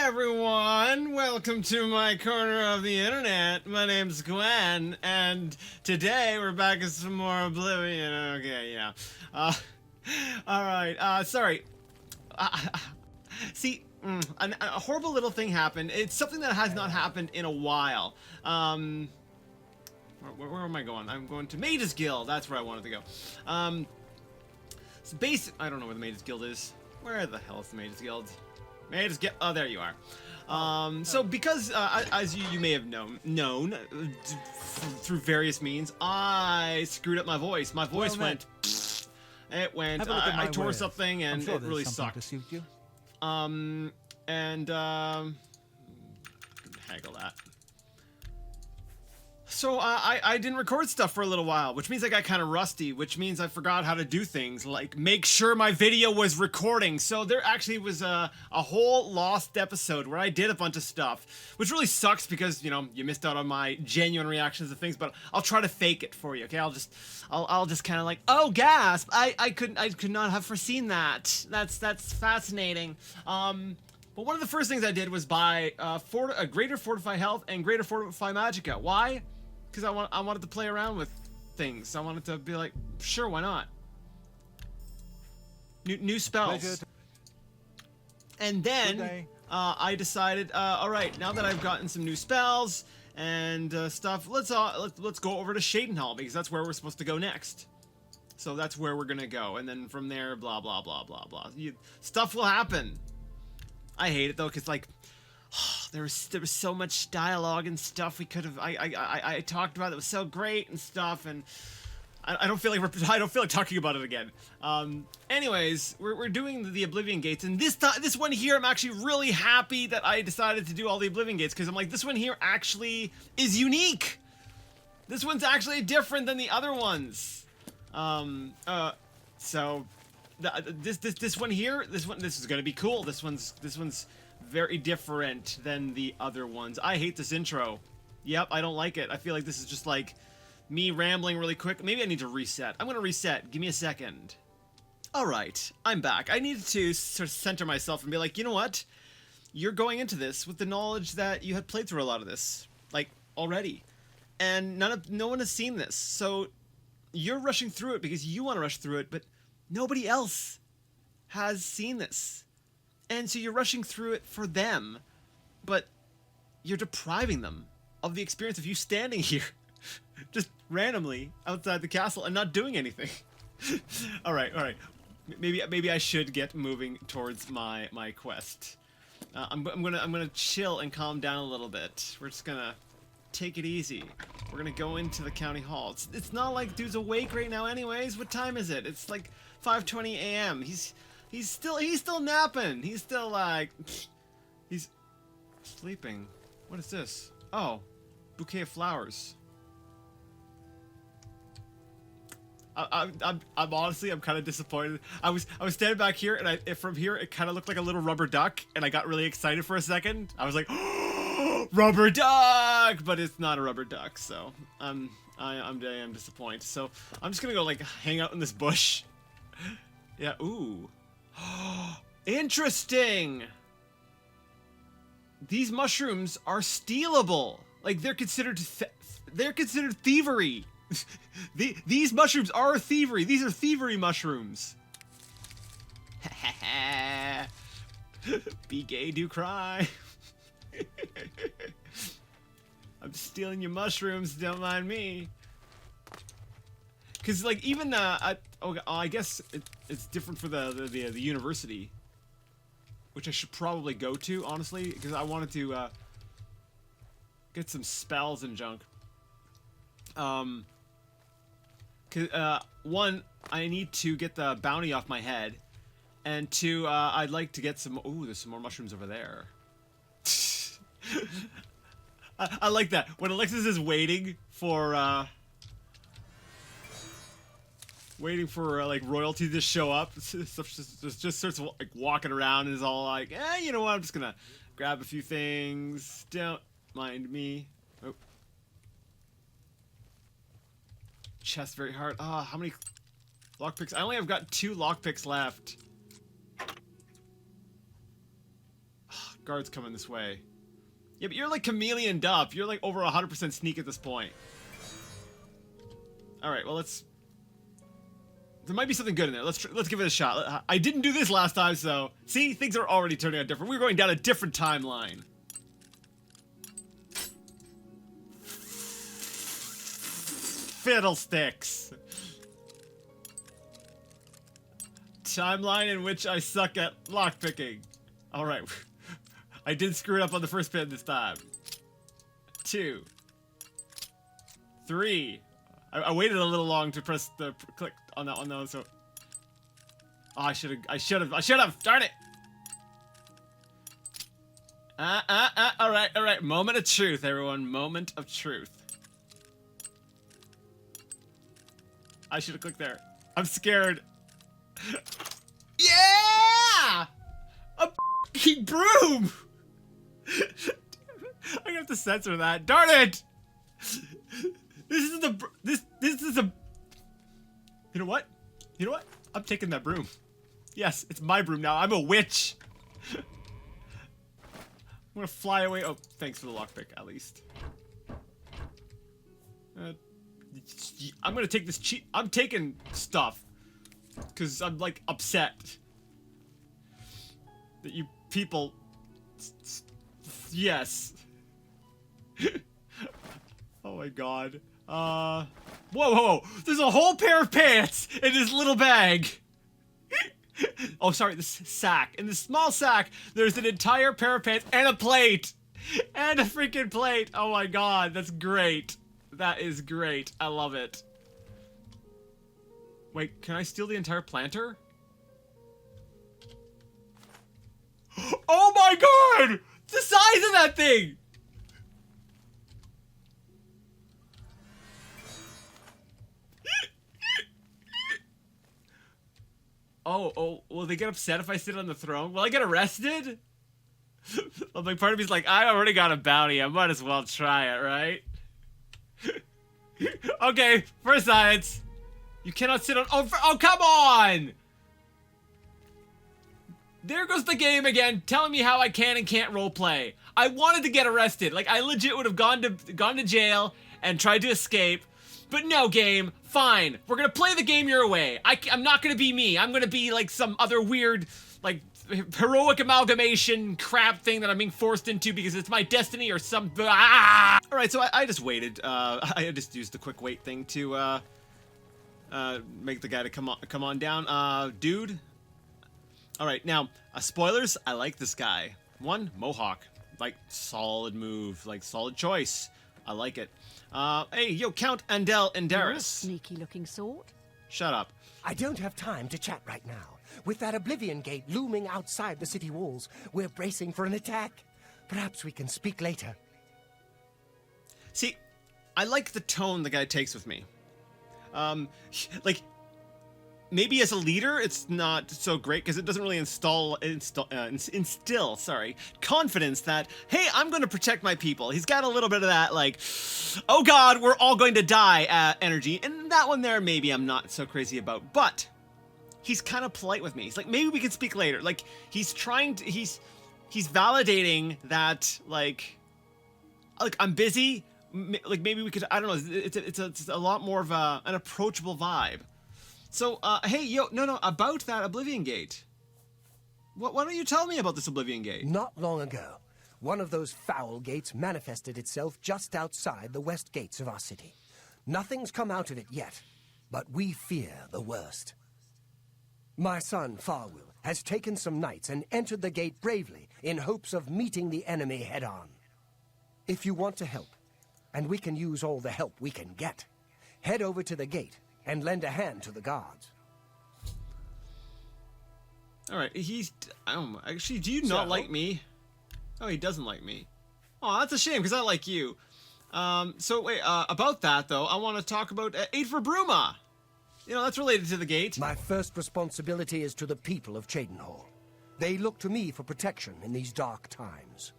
everyone, welcome to my corner of the internet. My name's Gwen, and today we're back with some more Oblivion. Okay, yeah. Alright, sorry. See, a horrible little thing happened. It's something that has not happened in a while. Where am I going? I'm going to Mage's Guild. That's where I wanted to go. So I don't know where the Mage's Guild is. Where the hell is the Mage's Guild? Mage's Guild. Oh, there you are. So because, as you may have known through various means, I screwed up my voice. My voice went. It went. I tore something, and it really sucked. To suit you. Haggle that. So I didn't record stuff for a little while, which means I got kind of rusty, which means I forgot how to do things like make sure my video was recording. So there actually was a whole lost episode where I did a bunch of stuff, which really sucks because, you know, you missed out on my genuine reactions to things, but I'll try to fake it for you. Okay. I'll just kind of like, oh, gasp. I could not have foreseen that. That's fascinating. But one of the first things I did was buy a greater fortify health and greater fortify magicka. Why? Because I wanted to play around with things. I wanted to be like, sure, why not? New spells. And then I decided, all right, now that I've gotten some new spells and stuff, let's go over to Shadenhall because that's where we're supposed to go next. So that's where we're gonna go, and then from there, blah blah blah blah blah. Stuff will happen. I hate it though, cause like. There was so much dialogue and stuff we could have I talked about that was so great and stuff, and I don't feel like talking about it again. Anyways, we're doing the Oblivion gates, and this one here I'm actually really happy that I decided to do all the Oblivion gates because I'm like, this one here actually is unique. This one's actually different than the other ones. So this one here, this is gonna be cool. This one's very different than the other ones. I hate this intro. Yep, I don't like it. I feel like this is just like me rambling really quick. Maybe I need to reset. I'm gonna reset. Give me a second. Alright, I'm back. I needed to sort of center myself and be like, you know what? You're going into this with the knowledge that you had played through a lot of this, like, already. And no one has seen this. So you're rushing through it because you want to rush through it, but nobody else has seen this. And so you're rushing through it for them, but you're depriving them of the experience of you standing here just randomly outside the castle and not doing anything. all right. Maybe I should get moving towards my quest. I'm gonna chill and calm down a little bit. We're just gonna take it easy. We're gonna go into the county hall. It's not like dude's awake right now anyways. What time is it? It's like 5:20 a.m. He's still napping. He's still like, he's sleeping. What is this? Oh, bouquet of flowers. I'm honestly, I'm kind of disappointed. I was standing back here, and from here it kind of looked like a little rubber duck, and I got really excited for a second. I was like, oh, rubber duck, but it's not a rubber duck. So I am disappointed. So I'm just gonna go like hang out in this bush. Yeah. Ooh. Interesting. These mushrooms are stealable. Like they're considered thievery. These mushrooms are thievery. These are thievery mushrooms. Be gay, do cry. I'm stealing your mushrooms. Don't mind me. Because, like, even, I guess it's different for the university. Which I should probably go to, honestly. Because I wanted to, get some spells and junk. One, I need to get the bounty off my head. And two, I'd like to get some... Ooh, there's some more mushrooms over there. I like that. When Alexis is waiting for, like royalty to show up, just starts like walking around and is all like, you know what? I'm just gonna grab a few things. Don't mind me. Oh, chest very hard. Ah, how many lockpicks? I only have got 2 lockpicks left. Oh, Guards coming this way. Yeah, but you're like chameleoned up. You're like over 100% sneak at this point. Alright, well let's... There might be something good in there. Let's give it a shot. I didn't do this last time, so... See? Things are already turning out different. We're going down a different timeline. Fiddlesticks. Timeline in which I suck at lockpicking. Alright. I did screw it up on the first pin this time. 2. 3. I waited a little long to press the click on that one though, so... Oh, I should have! Darn it! Alright. Moment of truth, everyone. Moment of truth. I should have clicked there. I'm scared. Yeah! A f***ing broom! I have to censor that. Darn it! This is a... You know what? You know what? I'm taking that broom. Yes, it's my broom now. I'm a witch. I'm gonna fly away. Oh, thanks for the lockpick, at least. I'm gonna take this cheat. I'm taking stuff. Because I'm, like, upset. That you people... Yes. Oh my god. Whoa. There's a whole pair of pants in this little bag. Oh, sorry, this sack. In this small sack, there's an entire pair of pants and a plate. And a freaking plate. Oh my god, that's great. That is great. I love it. Wait, can I steal the entire planter? Oh my god! The size of that thing! Oh, will they get upset if I sit on the throne? Will I get arrested? Like, part of me's like, I already got a bounty, I might as well try it, right? Okay, for science. You cannot sit on- Oh, come on! There goes the game again, telling me how I can and can't roleplay. I wanted to get arrested. Like, I legit would have gone to jail and tried to escape. But no, game. Fine. We're gonna play the game your way. I'm not gonna be me. I'm gonna be, like, some other weird, like, heroic amalgamation crap thing that I'm being forced into because it's my destiny or some... Alright, so I just waited. I just used the quick wait thing to, make the guy to come on down. Dude. Alright, now, spoilers, I like this guy. 1, Mohawk. Like, solid move. Like, solid choice. I like it. Hey, yo, Count Andel Endaris. Sneaky-looking sort. Shut up. I don't have time to chat right now. With that Oblivion gate looming outside the city walls, we're bracing for an attack. Perhaps we can speak later. See, I like the tone the guy takes with me. Like, maybe as a leader, it's not so great because it doesn't really instill confidence that, hey, I'm going to protect my people. He's got a little bit of that, like, oh god, we're all going to die energy. And that one there, maybe I'm not so crazy about. But he's kind of polite with me. He's like, maybe we can speak later. Like, he's trying to, he's validating that, like I'm busy. Like, maybe we could, I don't know. It's a lot more of an approachable vibe. So, hey, yo, no, about that Oblivion Gate. Why don't you tell me about this Oblivion Gate? Not long ago, one of those foul gates manifested itself just outside the west gates of our city. Nothing's come out of it yet, but we fear the worst. My son, Farwill, has taken some knights and entered the gate bravely in hopes of meeting the enemy head-on. If you want to help, and we can use all the help we can get, head over to the gate and lend a hand to the guards. Alright, actually, do you not like me? Oh, he doesn't like me. Oh, that's a shame, because I like you. So wait, about that, though, I want to talk about Aid for Bruma. You know, that's related to the gate. My first responsibility is to the people of Cheydinhal. They look to me for protection in these dark times.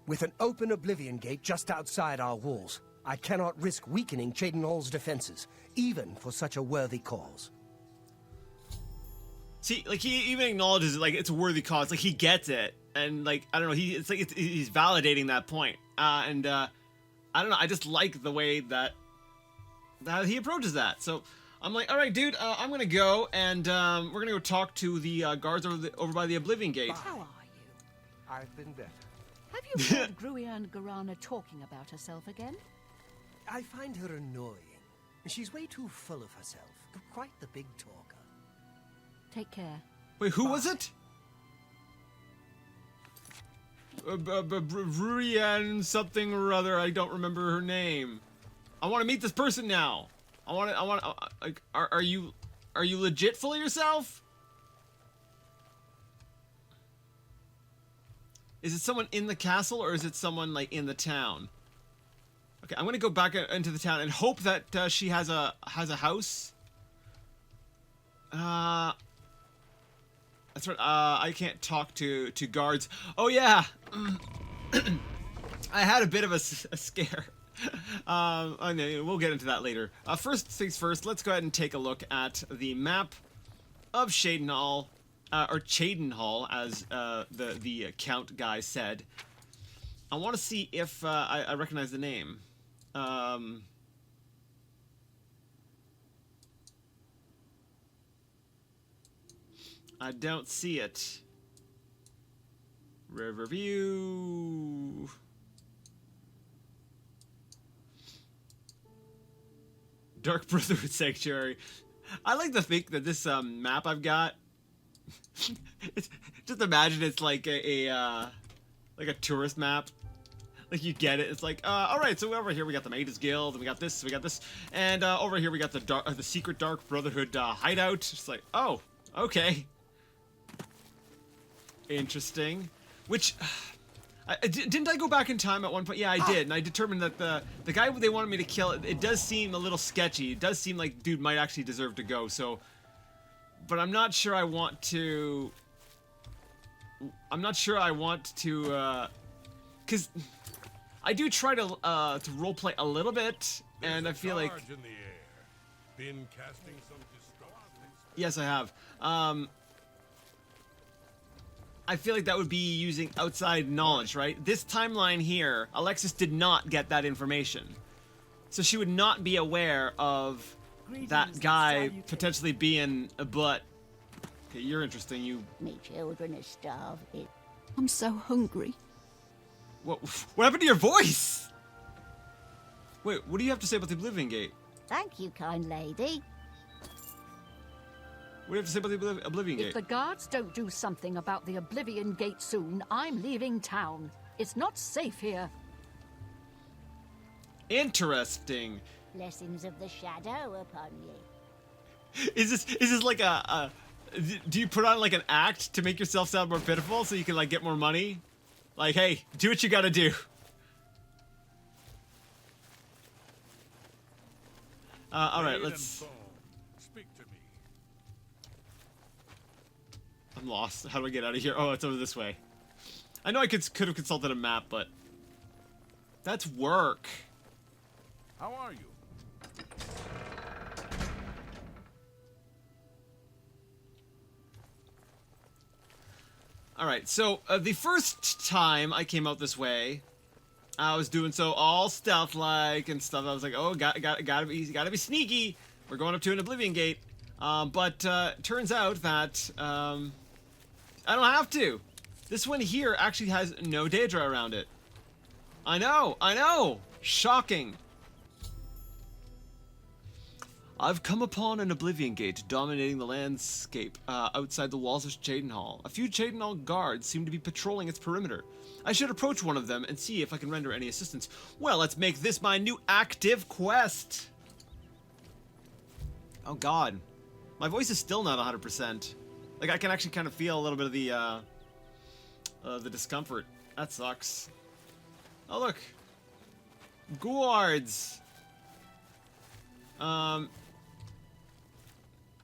With an open Oblivion gate just outside our walls, I cannot risk weakening Cheydinhal's defenses, even for such a worthy cause. See, like, he even acknowledges it, like, it's a worthy cause. Like, he gets it. and like I don't know, he's validating that point, and I don't know, I just like the way that he approaches that. So I'm like, all right, dude, I'm gonna go, and we're gonna go talk to the guards over by the Oblivion Gate. How are you? I've been better. Have you heard Gruia and Garana talking about herself again? I find her annoying. She's way too full of herself. Quite the big talker. Take care. Wait, who was it? Brienne something or other. I don't remember her name. I want to meet this person now. Like, are you legit full of yourself? Is it someone in the castle, or is it someone like in the town? Okay, I'm gonna go back into the town and hope that she has a house. That's right. I can't talk to guards. Oh yeah, I had a bit of a scare. I know, we'll get into that later. First things first, let's go ahead and take a look at the map of Cheydinhal, or Cheydinhal, as the Count guy said. I want to see if I recognize the name. I don't see it. Riverview. Dark Brotherhood Sanctuary. I like to think that this map I've got. Just imagine it's like a tourist map. Like you get it. It's like, all right. So over here we got the Maidens Guild, and we got this, and over here we got the secret Dark Brotherhood hideout. It's like, oh, okay, interesting. Which, didn't I go back in time at one point? Yeah, I did, and I determined that the guy they wanted me to kill, it does seem a little sketcy. It does seem like dude might actually deserve to go. So, but I'm not sure I want to. Cause I do try to roleplay a little bit, and I feel like. Been casting some destruction. Yes, I have. I feel like that would be using outside knowledge, right? This timeline here, Alexis did not get that information. So she would not be aware of that guy potentially being a butt. Okay, you're interesting, you... Me children are starving. I'm so hungry. What happened to your voice? Wait, what do you have to say about the Oblivion Gate? Thank you, kind lady. What do you have to say about the Oblivion Gate? If the guards don't do something about the Oblivion Gate soon, I'm leaving town. It's not safe here. Interesting. Blessings of the shadow upon you. Is this like a do you put on like an act to make yourself sound more pitiful so you can like get more money? Like, hey, do what you gotta do. All right, let's. Speak to me. I'm lost. How do I get out of here? Oh, it's over this way. I know I could have consulted a map, but that's work. How are you? All right, so the first time I came out this way, I was doing so all stealth-like and stuff. I was like, oh, gotta be sneaky. We're going up to an Oblivion Gate, but turns out that I don't have to. This one here actually has no Daedra around it. I know. Shocking. I've come upon an Oblivion Gate dominating the landscape outside the walls of Cheydinhal. A few Cheydinhal guards seem to be patrolling its perimeter. I should approach one of them and see if I can render any assistance. Well, let's make this my new active quest. Oh god. My voice is still not 100%. Like, I can actually kind of feel a little bit of the discomfort. That sucks. Oh, look. Guards.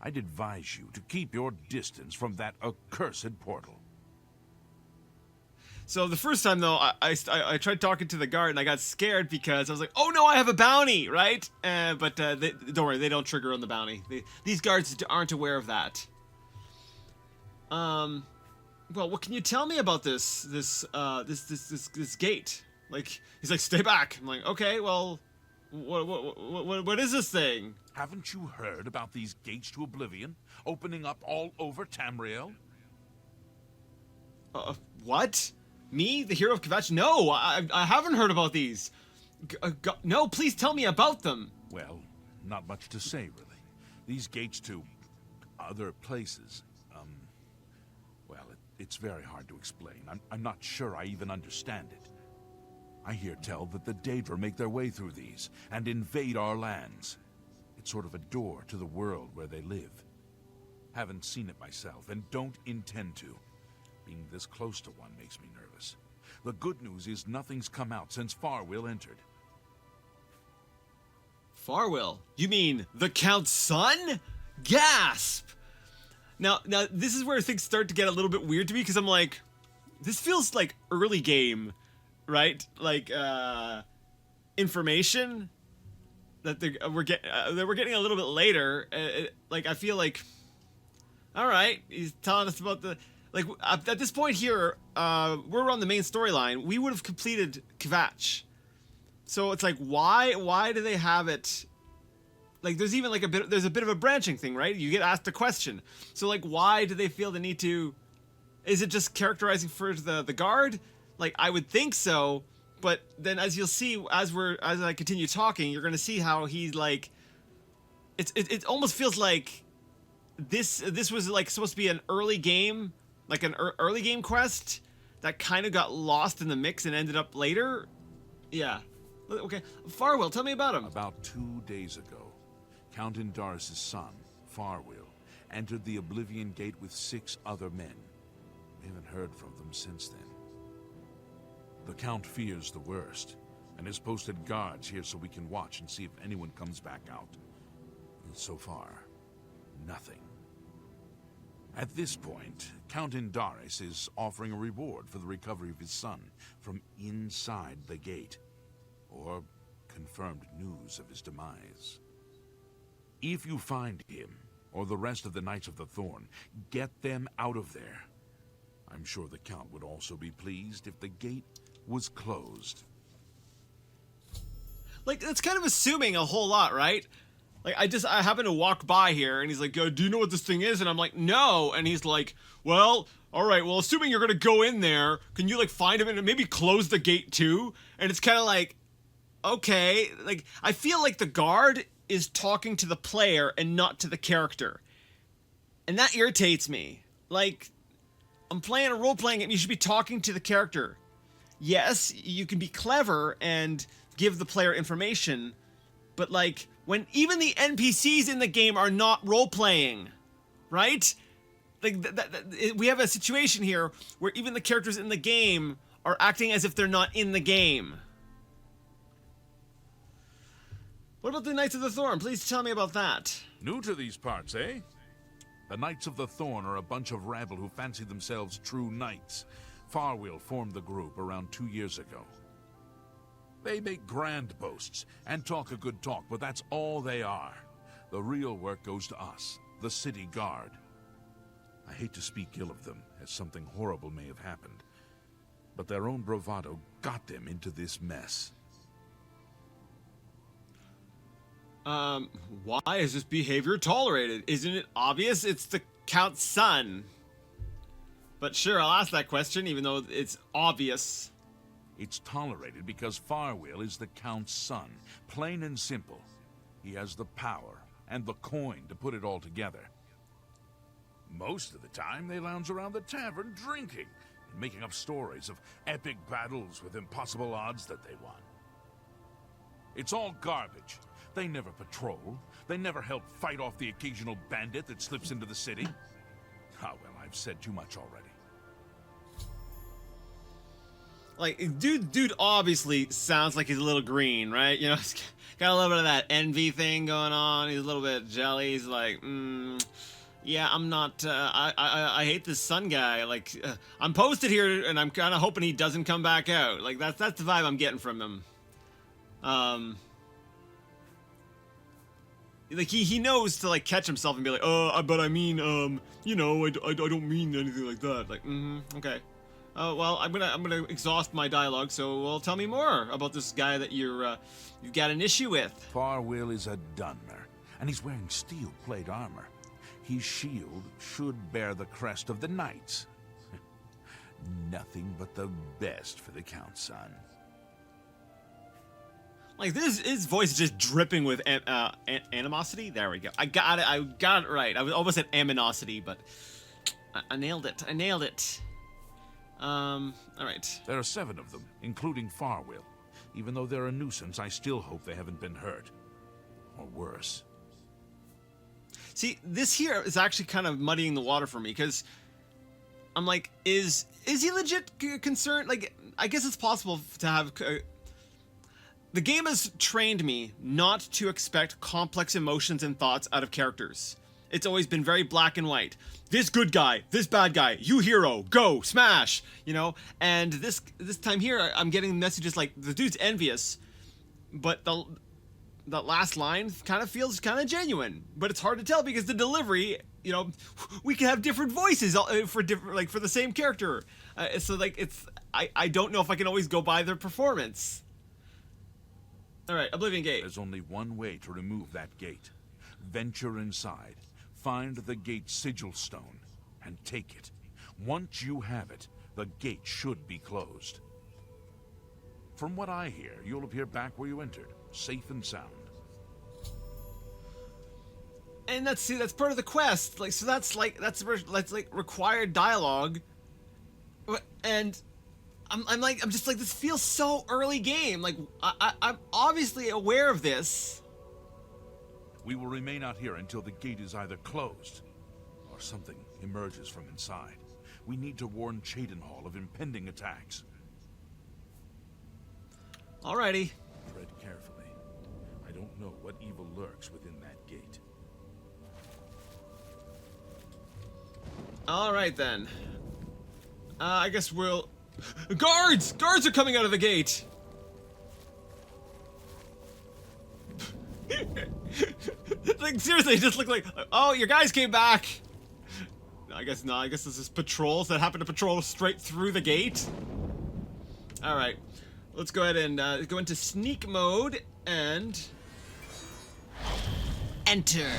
I'd advise you to keep your distance from that accursed portal. So the first time though, I tried talking to the guard and I got scared because I was like, oh no, I have a bounty, right? But don't worry, they don't trigger on the bounty. These guards aren't aware of that. Well, what can you tell me about this gate? Like, he's like, stay back. I'm like, okay, well, what is this thing? Haven't you heard about these gates to Oblivion opening up all over Tamriel? What? Me, the hero of Kvatch? No, I haven't heard about these. No, please tell me about them. Well, not much to say, really. These gates to other places, well, it's very hard to explain. I'm not sure I even understand it. I hear tell that the Daedra make their way through these and invade our lands. It's sort of a door to the world where they live. Haven't seen it myself and don't intend to. Being this close to one makes me nervous. The good news is nothing's come out since Farwill entered. Farwill? You mean the Count's son? Gasp! Now this is where things start to get a little bit weird to me, because I'm like, this feels like early game, right? Like, information that we're getting a little bit later. Like, I feel like, all right, he's telling us about the, like, at this point here, we're on the main storyline. We would have completed Kvatch. So it's like, why do they have it? Like, there's even like there's a bit of a branching thing, right? You get asked a question. So like, why do they feel the need to, is it just characterizing for the guard? Like, I would think so, but then as you'll see, as I continue talking, you're gonna see how he's like, it almost feels like this was like supposed to be an early game, like an early game quest that kind of got lost in the mix and ended up later. Yeah. Okay, Farwill, tell me about him. About 2 days ago, Count Indaris' son, Farwill, entered the Oblivion Gate with 6 other men. We haven't heard from them since then. The Count fears the worst, and has posted guards here so we can watch and see if anyone comes back out. And so far, nothing. At this point, Count Indaris is offering a reward for the recovery of his son from inside the gate, or confirmed news of his demise. If you find him, or the rest of the Knights of the Thorn, get them out of there. I'm sure the Count would also be pleased if the gate was closed. Like, that's kind of assuming a whole lot, right? Like, I happen to walk by here, and he's like, do you know what this thing is? And I'm like, no. And he's like, well, all right, well, assuming you're gonna go in there, can you, like, find him and maybe close the gate, too? And it's kind of like, okay. Like, I feel like the guard is talking to the player and not to the character. And that irritates me. Like, I'm playing a role-playing game, you should be talking to the character. Yes, you can be clever and give the player information, but, like, when even the NPCs in the game are not role-playing, right? Like, we have a situation here where even the characters in the game are acting as if they're not in the game. What about the Knights of the Thorn? Please tell me about that. New to these parts, eh? The Knights of the Thorn are a bunch of rabble who fancy themselves true knights. Farwill formed the group around 2 years ago. They make grand boasts and talk a good talk, but that's all they are. The real work goes to us, the city guard. I hate to speak ill of them, as something horrible may have happened, but their own bravado got them into this mess. Why is this behavior tolerated? Isn't it obvious it's the Count's son? But sure, I'll ask that question, even though it's obvious. It's tolerated because Farwill is the Count's son, plain and simple. He has the power and the coin to put it all together. Most of the time, they lounge around the tavern drinking and making up stories of epic battles with impossible odds that they won. It's all garbage. They never patrol. They never help fight off the occasional bandit that slips into the city. Ah, well, I've said too much already. Like, dude obviously sounds like he's a little green, right? You know, he's got a little bit of that envy thing going on. He's a little bit jelly. He's like, yeah, I'm not, I hate this son guy. Like, I'm posted here, and I'm kind of hoping he doesn't come back out. Like, that's the vibe I'm getting from him. like he knows to like catch himself and be like, but I mean, you know, I don't mean anything like that. Like, okay. Well, I'm gonna exhaust my dialogue. So, well, tell me more about this guy that you've got an issue with. Farwill is a Dunmer, and he's wearing steel plate armor. His shield should bear the crest of the knights. Nothing but the best for the Count's son. Like this, his voice is just dripping with animosity. There we go. I got it right. I was almost at aminosity, but I nailed it. All right. There are 7 of them, including Farwill. Even though they're a nuisance, I still hope they haven't been hurt. Or worse. See, this here is actually kind of muddying the water for me, because I'm like, is he legit concerned? Like, I guess it's possible to have... the game has trained me not to expect complex emotions and thoughts out of characters. It's always been very black and white. This good guy, this bad guy, you hero, go, smash, you know? And this time here, I'm getting messages like, the dude's envious, but that last line kind of feels kind of genuine. But it's hard to tell because the delivery, you know, we can have different voices for different, like, for the same character. So, like, it's, I don't know if I can always go by their performance. All right, Oblivion Gate. There's only one way to remove that gate. Venture inside. Find the gate sigil stone and take it. Once you have it, the gate should be closed. From what I hear, you'll appear back where you entered, safe and sound. And that's part of the quest. Like, so that's like required dialogue. And I'm just like, this feels so early game. Like, I'm obviously aware of this. We will remain out here until the gate is either closed or something emerges from inside. We need to warn Cheydinhal of impending attacks. Alrighty. Tread carefully. I don't know what evil lurks within that gate. Alright then. I guess we'll... Guards! Guards are coming out of the gate! Like, seriously, it just looked like, oh, your guys came back! I guess not. I guess this is patrols that happen to patrol straight through the gate. Alright. Let's go ahead and go into sneak mode and... enter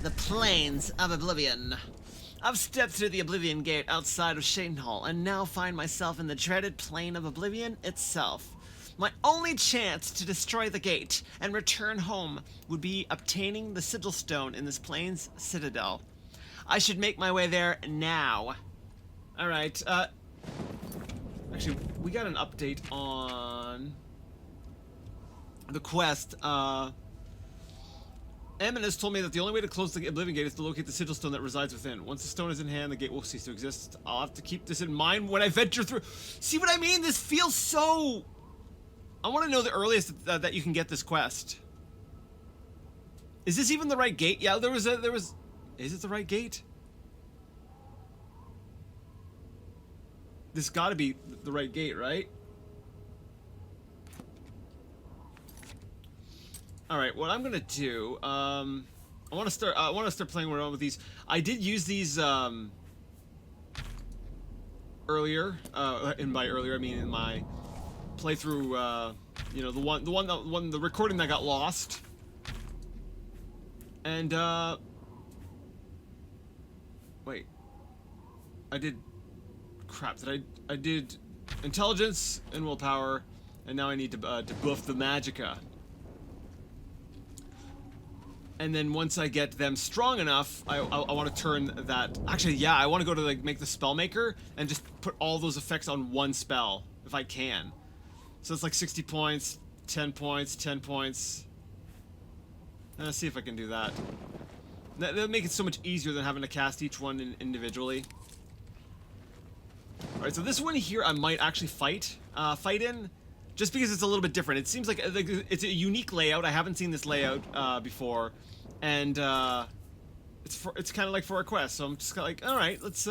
the plains of Oblivion. I've stepped through the Oblivion Gate outside of Cheydinhal and now find myself in the dreaded plain of Oblivion itself. My only chance to destroy the gate and return home would be obtaining the sigil stone in this plains citadel. I should make my way there now. Alright, actually, we got an update on the quest. Emin has told me that the only way to close the Oblivion Gate is to locate the sigil stone that resides within. Once the stone is in hand, the gate will cease to exist. I'll have to keep this in mind when I venture through. See what I mean? This feels so... I want to know the earliest that you can get this quest. Is this even the right gate? Yeah, there was... Is it the right gate? This gotta be the right gate, right? Alright, what I'm gonna do, I wanna start playing around with these. I did use these, earlier, and by earlier I mean in my playthrough, you know, the recording that got lost. And, wait. I did, crap, I did intelligence and willpower, and now I need to buff the magicka. And then once I get them strong enough, I want to turn that... Actually, yeah, I want to go to, like, make the Spellmaker and just put all those effects on one spell, if I can. So it's like 60 points, 10 points, 10 points. Let's see if I can do that. That'll make it so much easier than having to cast each one individually. Alright, so this one here I might actually fight in. Just because it's a little bit different. It seems like it's a unique layout. I haven't seen this layout before, and it's kind of like for a quest. So I'm just kind of like, all right, let's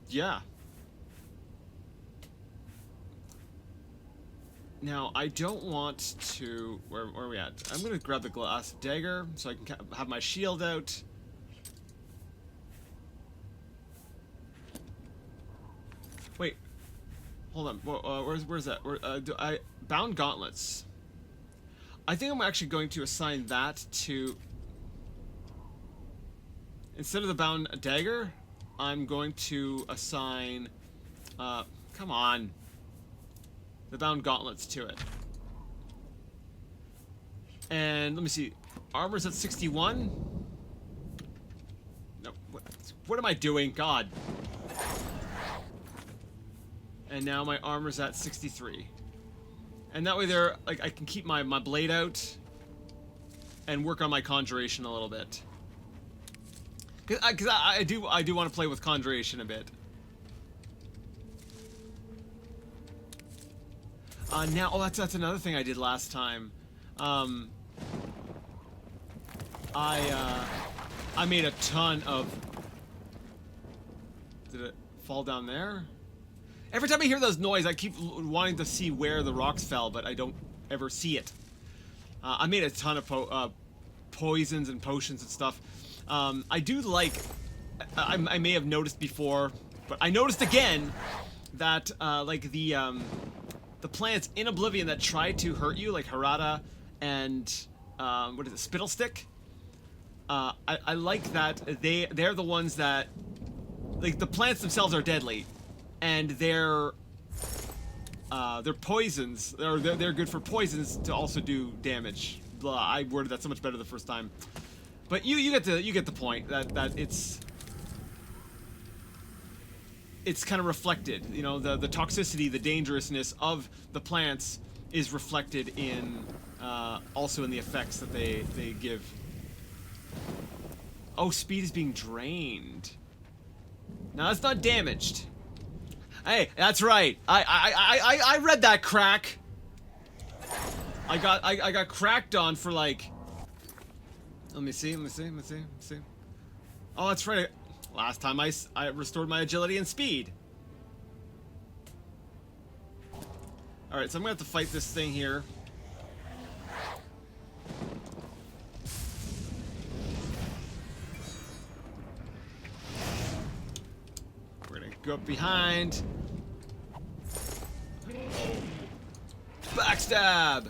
yeah. Now, I don't want to... Where are we at? I'm going to grab the glass dagger so I can have my shield out. Wait. Hold on. Where's that? Bound gauntlets. I think I'm actually going to assign that to... Instead of the bound dagger, I'm going to assign... come on. The bound gauntlets to it. And let me see. Armor's at 61. No, what am I doing? God. And now my armor's at 63. And that way there, like, I can keep my blade out and work on my conjuration a little bit. Cause I do want to play with conjuration a bit. Now, oh, that's another thing I did last time. I made a ton of... Did it fall down there? Every time I hear those noises, I keep wanting to see where the rocks fell, but I don't ever see it. I made a ton of poisons and potions and stuff. I do like... I may have noticed before, but I noticed again that, like, the plants in Oblivion that try to hurt you, like Harada and, what is it, Spittlestick? I like that they're the ones that... Like, the plants themselves are deadly, and their poisons, they're good for poisons to also do damage. Blah, I worded that so much better the first time. But you get the point that it's kind of reflected. You know, the toxicity, the dangerousness of the plants is reflected in also in the effects that they give. Oh, speed is being drained. Now that's not damaged. Hey, that's right. I read that crack. I got cracked on for like... Let me see. Oh, that's right. Last time I restored my agility and speed. Alright, so I'm gonna have to fight this thing here. We're gonna go up behind. Backstab!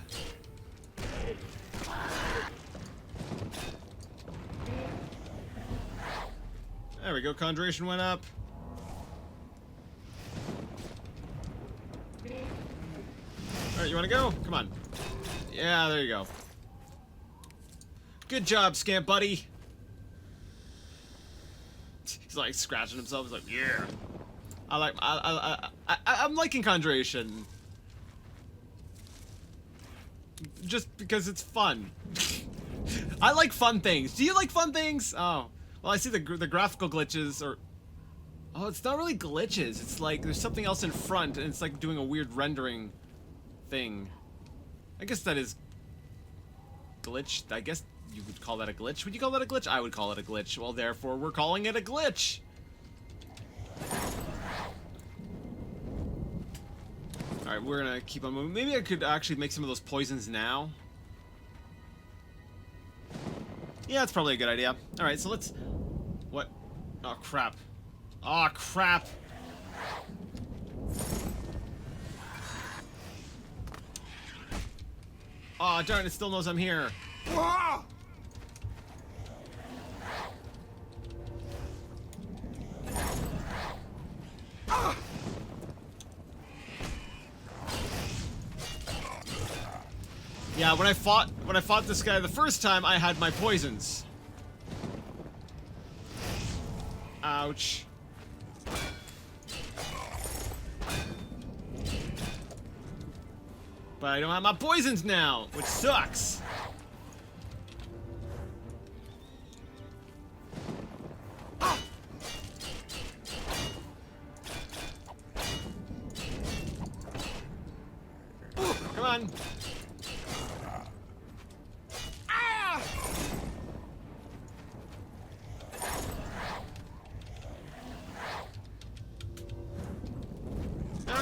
There we go, conjuration went up. Alright, you wanna go? Come on. Yeah, there you go. Good job, Scamp Buddy. He's like scratching himself, he's like, yeah. I'm liking conjuration. Just because it's fun. I like fun things. Do you like fun things? Oh. Well, I see the graphical glitches, or... Oh, it's not really glitches. It's like there's something else in front, and it's like doing a weird rendering thing. I guess that is... glitch. I guess you would call that a glitch. Would you call that a glitch? I would call it a glitch. Well, therefore, we're calling it a glitch. Alright, we're gonna keep on moving. Maybe I could actually make some of those poisons now. Yeah, that's probably a good idea. Alright, so let's... What? Oh, crap. Oh, crap! Oh, darn, it still knows I'm here. Ah! Ah! Yeah, when I fought this guy the first time, I had my poisons. Ouch. But I don't have my poisons now, which sucks. Ah. Come on.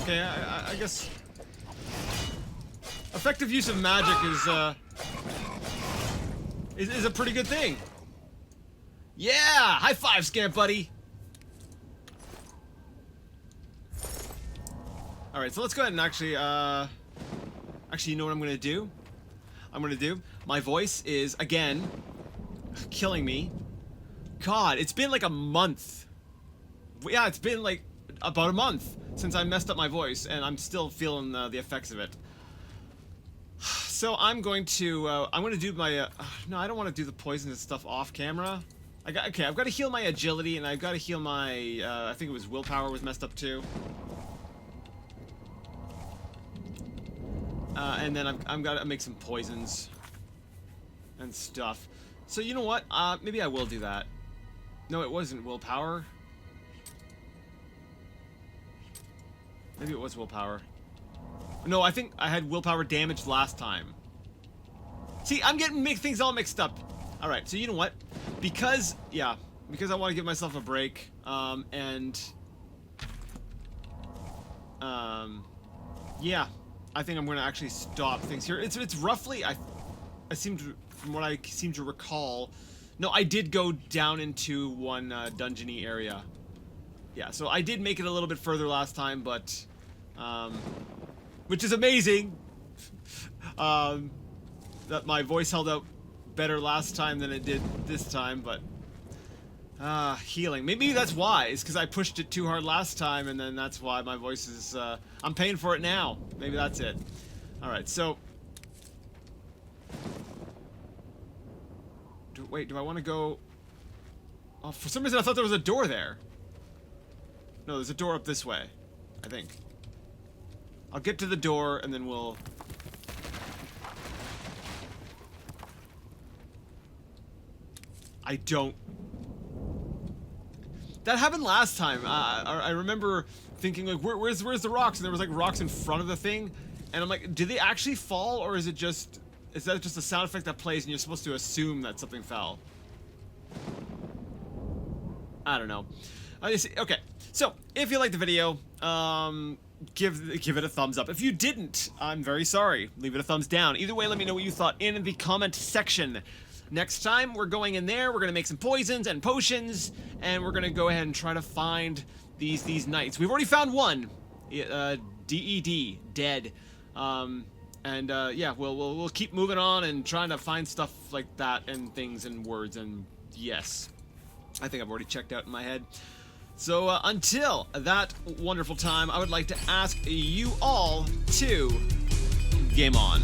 Okay, I guess... effective use of magic is a pretty good thing. Yeah! High five, Scamp Buddy! Alright, so let's go ahead and actually, actually, you know what I'm gonna do? My voice is, again, killing me. God, it's been like a month. Yeah, it's been like about a month since I messed up my voice, and I'm still feeling the effects of it. So I'm going to do my, no, I don't want to do the poisonous stuff off camera. Okay, I've got to heal my agility, and I've got to heal my, I think it was willpower was messed up too. And then I'm got to make some poisons and stuff. So you know what? Maybe I will do that. No, it wasn't willpower. Maybe it was willpower. No, I think I had willpower damage last time. See, I'm getting things all mixed up. Alright, so you know what? Because I want to give myself a break, yeah, I think I'm going to actually stop things here. It's roughly, from what I seem to recall, no, I did go down into one dungeony area. Yeah, so I did make it a little bit further last time, but, which is amazing. That my voice held out better last time than it did this time, but healing. Maybe that's why. It's because I pushed it too hard last time, and then that's why my voice is, I'm paying for it now. Maybe that's it. Alright, so... Wait, do I want to go... Oh, for some reason I thought there was a door there. No, there's a door up this way, I think. I'll get to the door, and then we'll... I don't... That happened last time. I remember thinking, like, where's the rocks? And there was, like, rocks in front of the thing. And I'm like, do they actually fall? Or is it just... Is that just a sound effect that plays and you're supposed to assume that something fell? I don't know. Okay, so, if you liked the video, give it a thumbs up. If you didn't, I'm very sorry. Leave it a thumbs down. Either way, let me know what you thought in the comment section. Next time, we're going in there, we're going to make some poisons and potions, and we're going to go ahead and try to find these knights. We've already found one, D-E-D, dead. Yeah, we'll keep moving on and trying to find stuff like that and things and words, and yes. I think I've already checked out in my head. So, until that wonderful time, I would like to ask you all to game on.